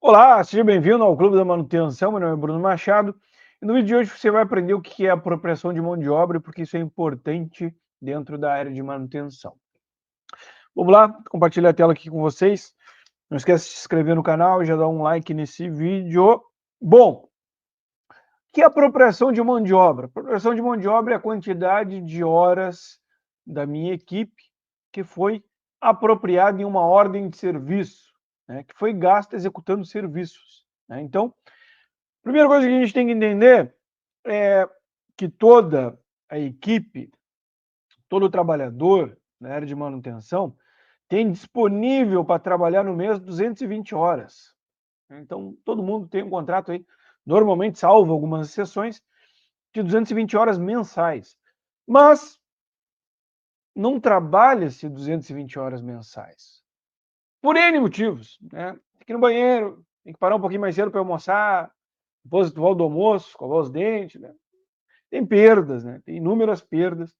Olá, seja bem-vindo ao Clube da Manutenção. Meu nome é Bruno Machado e no vídeo de hoje você vai aprender o que é apropriação de mão de obra e porque isso é importante dentro da área de manutenção. Vamos lá, compartilhar a tela aqui com vocês. Não esqueça de se inscrever no canal e já dar um like nesse vídeo. Bom, o que é apropriação de mão de obra? Apropriação de mão de obra é a quantidade de horas da minha equipe que foi apropriada em uma ordem de serviço, né, que foi gasta executando serviços, né? Então, primeira coisa que a gente tem que entender é que toda a equipe, todo trabalhador na área de manutenção tem disponível para trabalhar no mês 220 horas. Então, todo mundo tem um contrato aí, normalmente, salvo algumas exceções, de 220 horas mensais. Mas não trabalha-se 220 horas mensais. Por N motivos, né? Tem que ir no banheiro, tem que parar um pouquinho mais cedo para almoçar, depois do almoço, escovar os dentes, né? Tem perdas, né? Tem inúmeras perdas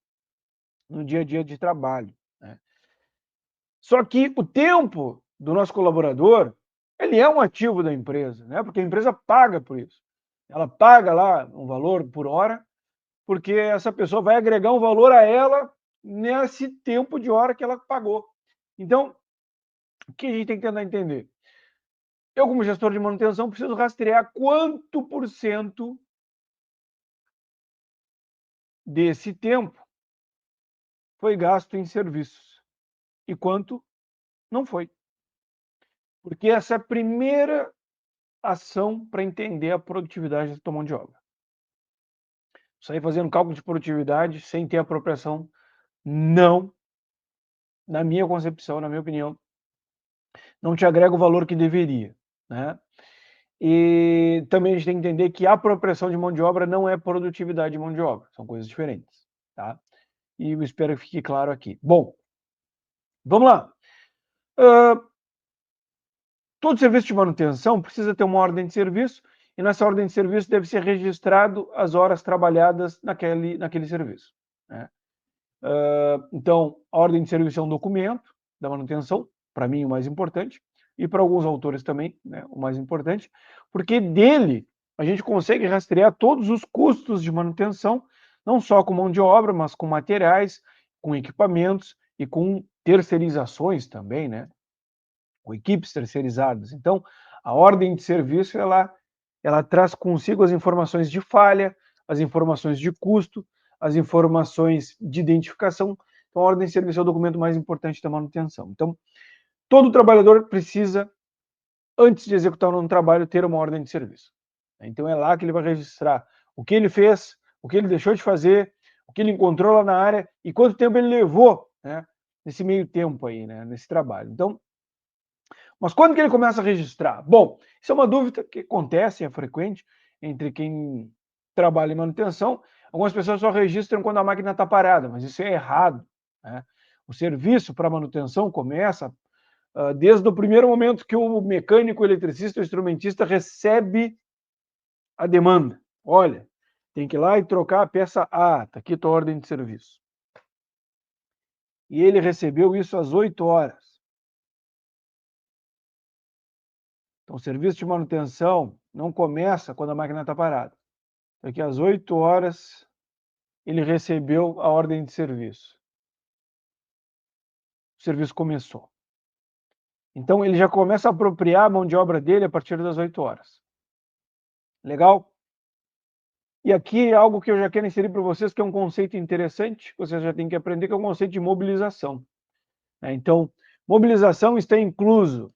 no dia a dia de trabalho, né? Só que o tempo do nosso colaborador, ele é um ativo da empresa, né? Porque a empresa paga por isso. Ela paga lá um valor por hora, porque essa pessoa vai agregar um valor a ela nesse tempo de hora que ela pagou. Então, o que a gente tem que tentar entender? Eu, como gestor de manutenção, preciso rastrear quanto por cento desse tempo foi gasto em serviços e quanto não foi. Porque essa é a primeira ação para entender a produtividade da tua mão de obra. Sair fazendo cálculo de produtividade sem ter apropriação, não, na minha concepção, na minha opinião, não te agrega o valor que deveria, né? E também a gente tem que entender que a apropriação de mão de obra não é produtividade de mão de obra, são coisas diferentes, tá? E eu espero que fique claro aqui. Bom, vamos lá. Todo serviço de manutenção precisa ter uma ordem de serviço e nessa ordem de serviço deve ser registrado as horas trabalhadas naquele serviço, né? Então, a ordem de serviço é um documento da manutenção, para mim o mais importante, e para alguns autores também, né, o mais importante, porque dele a gente consegue rastrear todos os custos de manutenção, não só com mão de obra, mas com materiais, com equipamentos e com terceirizações também, né? Com equipes terceirizadas. Então, a ordem de serviço ela traz consigo as informações de falha, as informações de custo, as informações de identificação. Então, a ordem de serviço é o documento mais importante da manutenção. Então, todo trabalhador precisa, antes de executar um trabalho, ter uma ordem de serviço. Então, é lá que ele vai registrar o que ele fez, o que ele deixou de fazer, o que ele encontrou lá na área e quanto tempo ele levou, né, nesse meio tempo aí, né, nesse trabalho. Então, mas quando que ele começa a registrar? Bom, isso é uma dúvida que acontece, é frequente, entre quem trabalha em manutenção. Algumas pessoas só registram quando a máquina está parada, mas isso é errado, né? O serviço para manutenção começa desde o primeiro momento que o mecânico, o eletricista, o instrumentista recebe a demanda. Olha, tem que ir lá e trocar a peça A, está aqui a tua ordem de serviço. E ele recebeu isso às 8 horas. Então, o serviço de manutenção não começa quando a máquina está parada. Daqui às 8 horas, ele recebeu a ordem de serviço. O serviço começou. Então, ele já começa a apropriar a mão de obra dele a partir das 8 horas. Legal? E aqui é algo que eu já quero inserir para vocês, que é um conceito interessante, que vocês já têm que aprender, que é o conceito de mobilização. Então, mobilização está incluso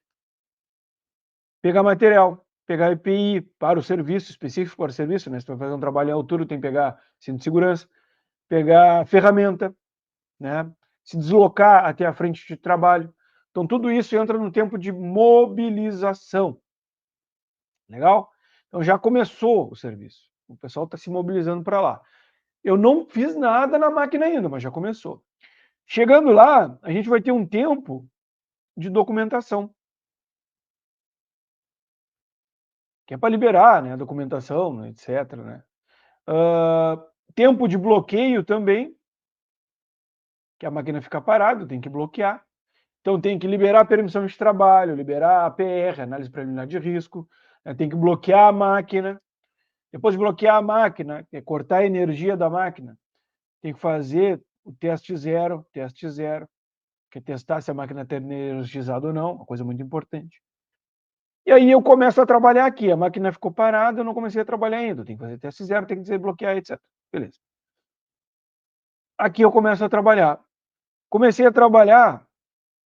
pegar material, pegar EPI para o serviço, específico para o serviço, né? Se tu vai fazer um trabalho em altura, tem que pegar cinto de segurança, pegar ferramenta, né? Se deslocar até a frente de trabalho. Então, tudo isso entra no tempo de mobilização. Legal? Então, já começou o serviço. O pessoal está se mobilizando para lá. Eu não fiz nada na máquina ainda, mas já começou. Chegando lá, a gente vai ter um tempo de documentação, que é para liberar, né, a documentação, etc. Né? Tempo de bloqueio também, que a máquina fica parada, tem que bloquear. Então tem que liberar a permissão de trabalho, liberar a APR, análise preliminar de risco, né? Tem que bloquear a máquina. Depois de bloquear a máquina, cortar a energia da máquina, tem que fazer o teste zero, que é testar se a máquina está energizada ou não, uma coisa muito importante. E aí eu começo a trabalhar aqui, a máquina ficou parada, eu não comecei a trabalhar ainda, tem que fazer teste zero, tem que desbloquear, etc. Beleza. Aqui eu começo a trabalhar. Comecei a trabalhar,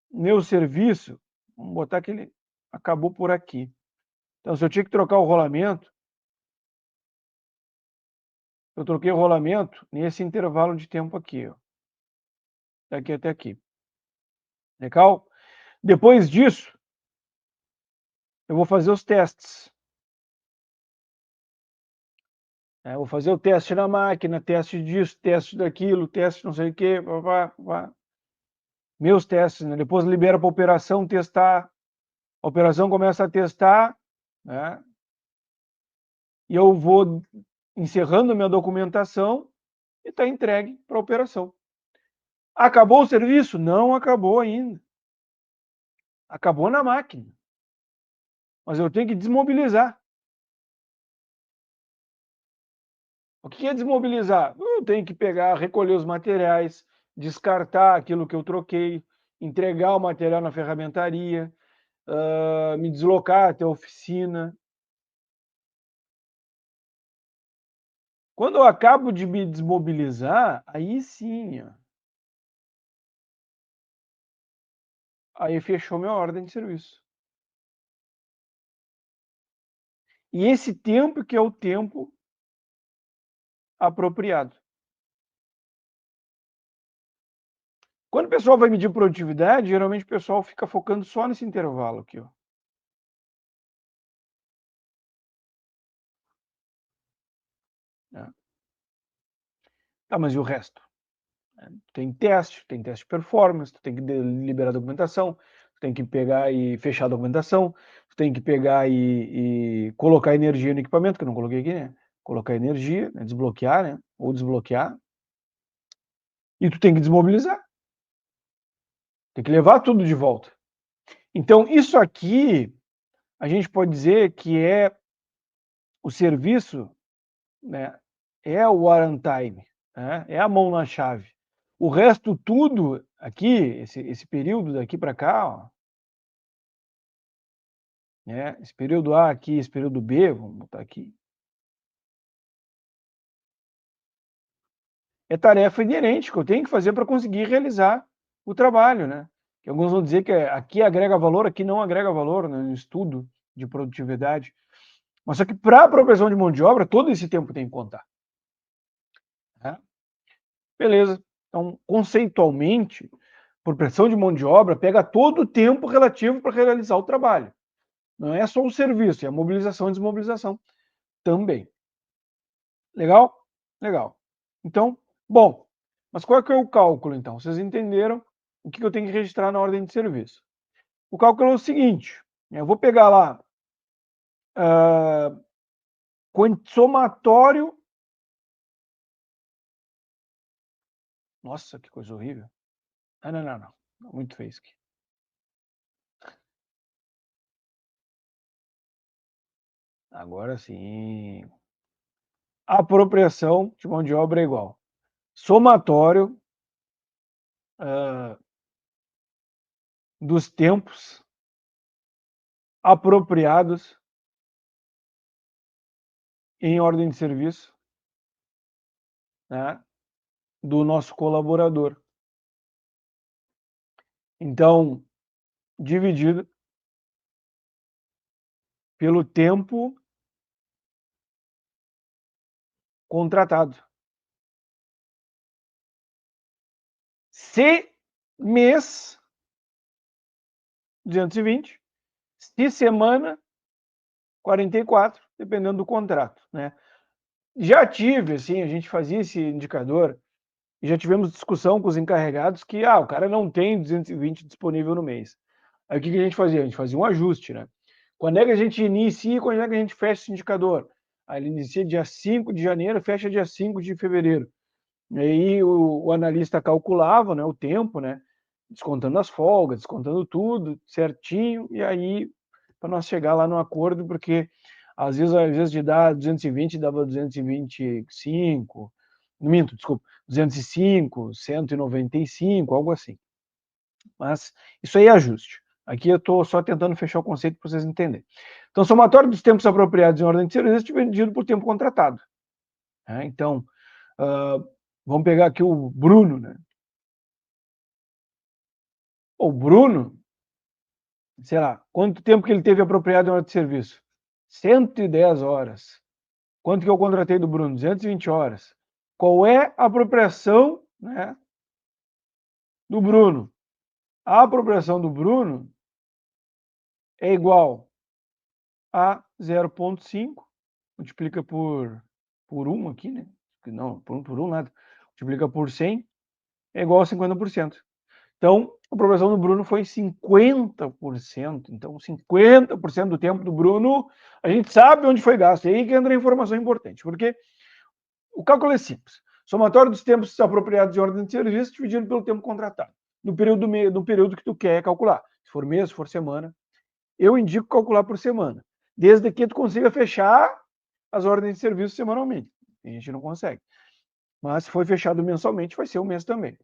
meu serviço, vamos botar que ele acabou por aqui. Então, se eu tinha que trocar o rolamento, eu troquei o rolamento nesse intervalo de tempo aqui, ó. Daqui até aqui. Legal? Depois disso, eu vou fazer os testes. Vou fazer o teste na máquina, teste disso, teste daquilo, teste não sei o quê, meus testes, né? Depois libera para a operação testar, a operação começa a testar, né? E eu vou encerrando a minha documentação e está entregue para a operação. Acabou o serviço? Não acabou ainda. Acabou na máquina. Mas eu tenho que desmobilizar. O que é desmobilizar? Eu tenho que pegar, recolher os materiais, descartar aquilo que eu troquei, entregar o material na ferramentaria, me deslocar até a oficina. Quando eu acabo de me desmobilizar, aí sim, ó, aí fechou minha ordem de serviço. E esse tempo que é o tempo apropriado. Quando o pessoal vai medir produtividade, geralmente o pessoal fica focando só nesse intervalo aqui, ó. Tá, mas e o resto? Tem teste de performance, tu tem que liberar a documentação, tu tem que pegar e fechar a documentação, tu tem que pegar e colocar energia no equipamento, que eu não coloquei aqui, né? Colocar energia, né? Desbloquear, né? Ou desbloquear. E tu tem que desmobilizar. Tem que levar tudo de volta. Então, isso aqui, a gente pode dizer que é o serviço, né? É o warruntime, né? É a mão na chave. O resto tudo aqui, esse período daqui para cá, ó, né? Esse período A aqui, esse período B, vamos botar aqui, é tarefa inerente que eu tenho que fazer para conseguir realizar o trabalho, né? Que alguns vão dizer que aqui agrega valor, aqui não agrega valor, né? No estudo de produtividade. Mas só que para a progressão de mão de obra, todo esse tempo tem que contar. Né? Beleza. Então, conceitualmente, por pressão de mão de obra, pega todo o tempo relativo para realizar o trabalho. Não é só o serviço, é a mobilização e desmobilização também. Legal? Legal. Então, bom, mas qual é que é o cálculo, então? Vocês entenderam o que eu tenho que registrar na ordem de serviço. O cálculo é o seguinte, eu vou pegar lá somatório. Nossa, que coisa horrível. Ah, não. Muito feio isso aqui. Agora sim. Apropriação de mão de obra é igual. Somatório dos tempos apropriados em ordem de serviço, né, do nosso colaborador. Então, dividido pelo tempo contratado. Se mês, 220, se semana, 44, dependendo do contrato, né? Já tive, assim, a gente fazia esse indicador e já tivemos discussão com os encarregados que, o cara não tem 220 disponível no mês. Aí o que a gente fazia? A gente fazia um ajuste, né? Quando é que a gente inicia e quando é que a gente fecha esse indicador? Aí ele inicia dia 5 de janeiro, fecha dia 5 de fevereiro. E aí o analista calculava, né, o tempo, né? descontando as folgas, descontando tudo certinho, e aí para nós chegar lá no acordo, porque às vezes de dar 220, dava 225, não minto, desculpa, 205, 195, algo assim. Mas isso aí é ajuste. Aqui eu estou só tentando fechar o conceito para vocês entenderem. Então, somatório dos tempos apropriados em ordem de serviço dividido por tempo contratado. Então, vamos pegar aqui o Bruno, né? O Bruno, sei lá, quanto tempo que ele teve apropriado em hora de serviço? 110 horas. Quanto que eu contratei do Bruno? 220 horas. Qual é a apropriação, né, do Bruno? A apropriação do Bruno é igual a 0,5, multiplica por 1 aqui, né? Não, por 1 nada. Multiplica por 100, é igual a 50%. Então, a apropriação do Bruno foi 50%. Então, 50% do tempo do Bruno, a gente sabe onde foi gasto. E aí que entra a informação importante, porque o cálculo é simples. Somatório dos tempos apropriados em ordem de serviço dividido pelo tempo contratado. No período que tu quer calcular. Se for mês, se for semana. Eu indico calcular por semana. Desde que tu consiga fechar as ordens de serviço semanalmente. A gente não consegue. Mas se for fechado mensalmente, vai ser um mês também.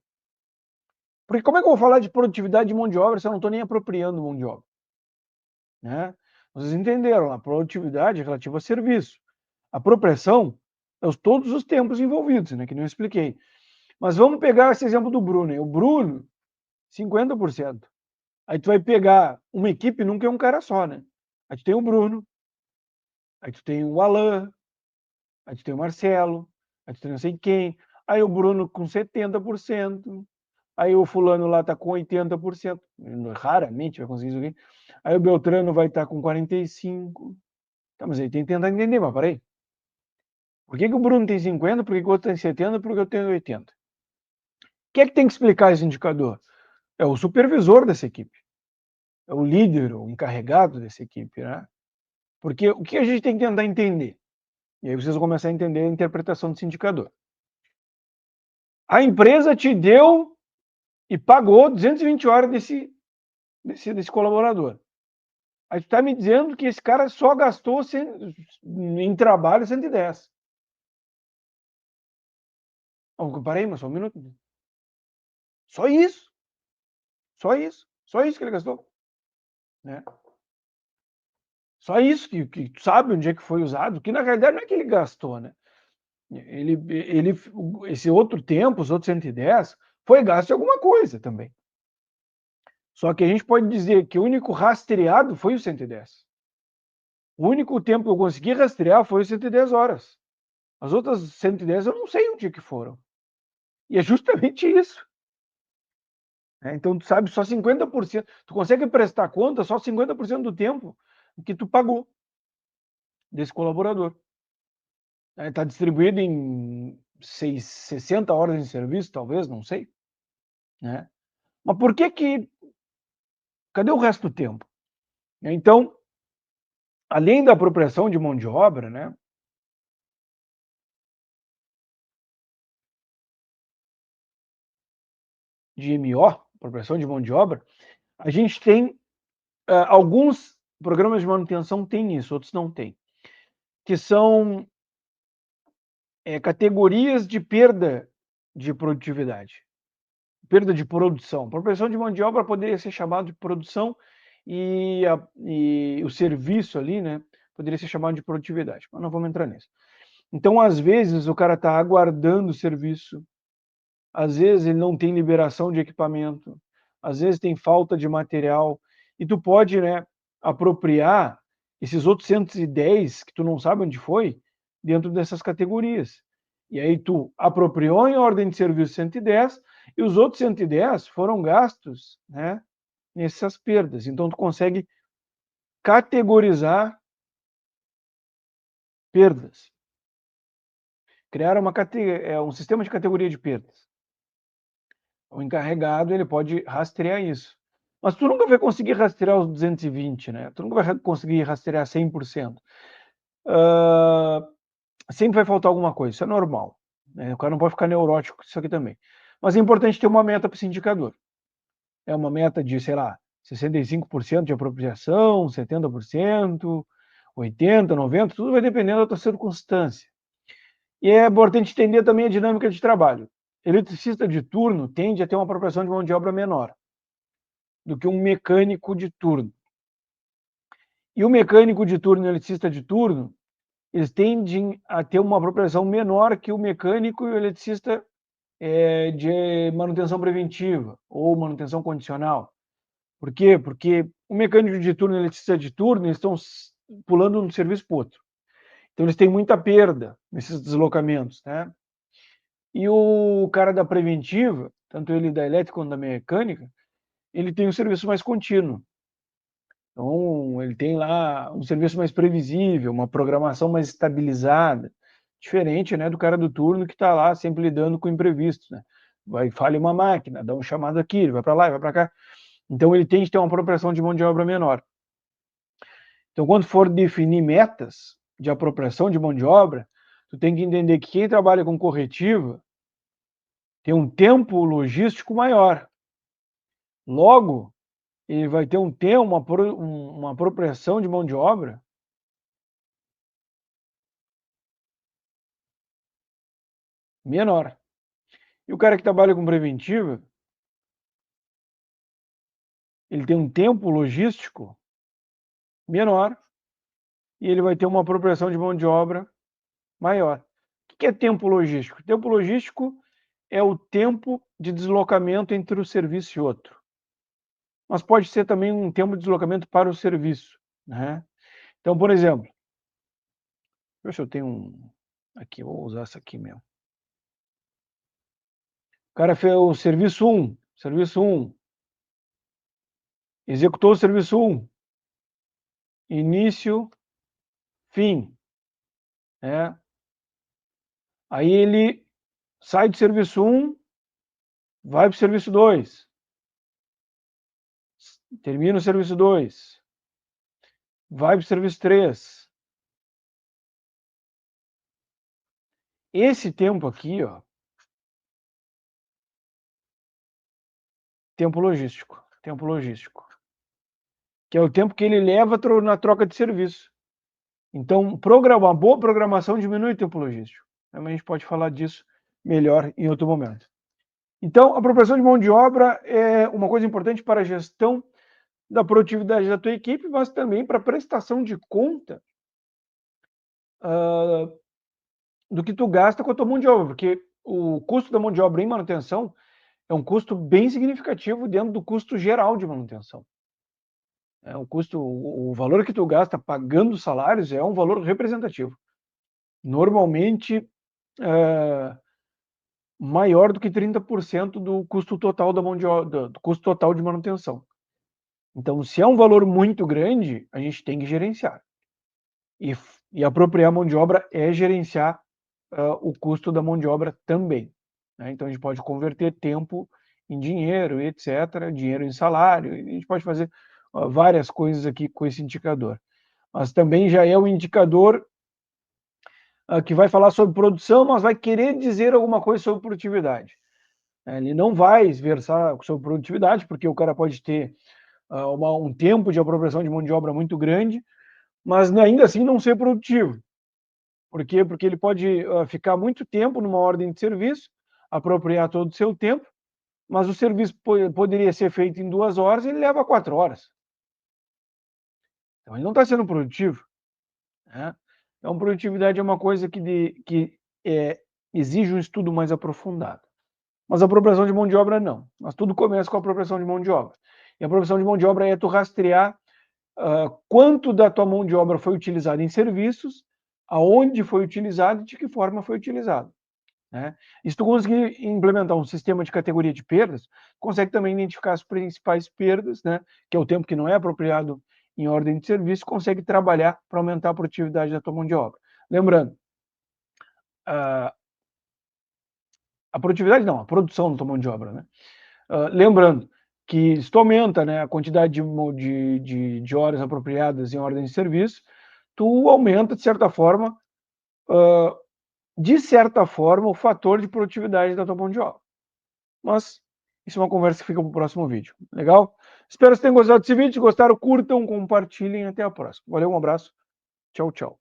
Porque como é que eu vou falar de produtividade de mão de obra se eu não estou nem apropriando mão de obra? Né? Vocês entenderam, a produtividade é relativa a serviço. A apropriação é todos os tempos envolvidos, né, que não expliquei. Mas vamos pegar esse exemplo do Bruno. O Bruno, 50%. Aí tu vai pegar uma equipe, nunca é um cara só, né? Aí tu tem o Bruno, aí tu tem o Alan, aí tu tem o Marcelo, aí tu tem não sei quem. Aí o Bruno com 70%. Aí o fulano lá tá com 80%. Raramente vai conseguir isso aqui. Aí o Beltrano vai estar com 45%. Tá, mas aí tem que tentar entender, mas peraí. Por que o Bruno tem 50%, por que o outro tem 70%, por que eu tenho 80%? Quem é que tem que explicar esse indicador? É o supervisor dessa equipe. É o líder, o encarregado dessa equipe, né? Porque o que a gente tem que tentar entender? E aí vocês vão começar a entender a interpretação desse indicador. A empresa te deu e pagou 220 horas desse colaborador. Aí tu está me dizendo que esse cara só gastou em trabalho 110. Oh, parei, mas só um minuto. Só isso. Só isso. Só isso que ele gastou. Né? Só isso que tu sabe onde é que foi usado, que na realidade não é que ele gastou, né? Esse outro tempo, os outros 110, foi gasto em alguma coisa também. Só que a gente pode dizer que o único rastreado foi o 110. O único tempo que eu consegui rastrear foi os 110 horas. As outras 110 eu não sei onde é que foram. E é justamente isso. Então, tu sabe só 50%. Tu consegue prestar conta só 50% do tempo que tu pagou desse colaborador. Está distribuído em 60 horas de serviço, talvez, não sei. Né? Mas por que. Cadê o resto do tempo? Então, além da apropriação de mão de obra, né? De MO, apropriação de mão de obra, a gente tem alguns programas de manutenção têm isso, outros não têm, que são categorias de perda de produtividade, perda de produção. Apropriação de mão de obra poderia ser chamado de produção e o serviço ali, né, poderia ser chamado de produtividade, mas não vamos entrar nisso. Então, às vezes, o cara está aguardando o serviço, às vezes ele não tem liberação de equipamento, às vezes tem falta de material, e tu pode, né, apropriar esses outros 110 que tu não sabe onde foi, dentro dessas categorias. E aí tu apropriou em ordem de serviço 110 e os outros 110 foram gastos, né, nessas perdas. Então tu consegue categorizar perdas. Criar um sistema de categoria de perdas. O encarregado ele pode rastrear isso. Mas tu nunca vai conseguir rastrear os 220, né? Tu nunca vai conseguir rastrear 100%. Sempre vai faltar alguma coisa, isso é normal. Né? O cara não pode ficar neurótico com isso aqui também. Mas é importante ter uma meta para esse indicador. é uma meta de, sei lá, 65% de apropriação, 70%, 80%, 90%, tudo vai dependendo da tua circunstância. E é importante entender também a dinâmica de trabalho. Eletricista de turno tende a ter uma apropriação de mão de obra menor do que um mecânico de turno. E o mecânico de turno e o eletricista de turno, eles tendem a ter uma apropriação menor que o mecânico e o eletricista de manutenção preventiva ou manutenção condicional. Por quê? Porque o mecânico de turno e o eletricista de turno eles estão pulando de um serviço para o outro. Então, eles têm muita perda nesses deslocamentos, né? E o cara da preventiva, tanto ele da elétrica quanto da mecânica, ele tem um serviço mais contínuo. Então, ele tem lá um serviço mais previsível, uma programação mais estabilizada, diferente, né, do cara do turno que está lá sempre lidando com imprevistos, né? Falha uma máquina, dá um chamado aqui, ele vai para lá, vai para cá. Então, ele tem que ter uma apropriação de mão de obra menor. Então, quando for definir metas de apropriação de mão de obra, tu tem que entender que quem trabalha com corretiva tem um tempo logístico maior. Logo, ele vai ter uma apropriação de mão de obra menor. E o cara que trabalha com preventiva, ele tem um tempo logístico menor e ele vai ter uma apropriação de mão de obra maior. O que é tempo logístico? Tempo logístico é o tempo de deslocamento entre o serviço e outro. Mas pode ser também um tempo de deslocamento para o serviço, né? Então, por exemplo, deixa eu ver se eu tenho um aqui, eu vou usar essa aqui mesmo. O cara fez o serviço 1, executou o serviço 1, início, fim, né? Aí ele sai do serviço 1, vai para o serviço 2, termina o serviço 2, vai para o serviço 3. Esse tempo aqui, ó, tempo logístico, que é o tempo que ele leva na troca de serviço. Então, uma boa programação diminui o tempo logístico. Mas a gente pode falar disso melhor em outro momento. Então, a apropriação de mão de obra é uma coisa importante para a gestão da produtividade da tua equipe, mas também para a prestação de conta do que tu gasta com a tua mão de obra, porque o custo da mão de obra em manutenção é um custo bem significativo dentro do custo geral de manutenção. O valor que tu gasta pagando salários é um valor representativo. Normalmente, maior do que 30% do custo total da mão de obra, do custo total de manutenção. Então, se é um valor muito grande, a gente tem que gerenciar. E apropriar a mão de obra é gerenciar o custo da mão de obra também, né? Então, a gente pode converter tempo em dinheiro, etc., dinheiro em salário, a gente pode fazer várias coisas aqui com esse indicador. Mas também já é um indicador que vai falar sobre produção, mas vai querer dizer alguma coisa sobre produtividade. Ele não vai versar sobre produtividade, porque o cara pode ter um tempo de apropriação de mão de obra muito grande, mas ainda assim não ser produtivo. Por quê? Porque ele pode ficar muito tempo numa ordem de serviço, apropriar todo o seu tempo, mas o serviço poderia ser feito em 2 horas e ele leva 4 horas. Então ele não está sendo produtivo, né? Então, produtividade é uma coisa que exige um estudo mais aprofundado. Mas a apropriação de mão de obra não. Mas tudo começa com a apropriação de mão de obra. E a apropriação de mão de obra é tu rastrear quanto da tua mão de obra foi utilizada em serviços, aonde foi utilizado e de que forma foi utilizado, né? E se tu conseguir implementar um sistema de categoria de perdas, consegue também identificar as principais perdas, né, que é o tempo que não é apropriado em ordem de serviço, consegue trabalhar para aumentar a produtividade da tua mão de obra. Lembrando, a produtividade não, a produção da tua mão de obra, né? Lembrando que se tu aumenta, né, a quantidade de horas apropriadas em ordem de serviço, tu aumenta, de certa forma, o fator de produtividade da tua mão de obra. Mas Isso é uma conversa que fica para o próximo vídeo. Legal? Espero que vocês tenham gostado desse vídeo. Se gostaram, curtam, compartilhem. Até a próxima. Valeu, um abraço. Tchau, tchau.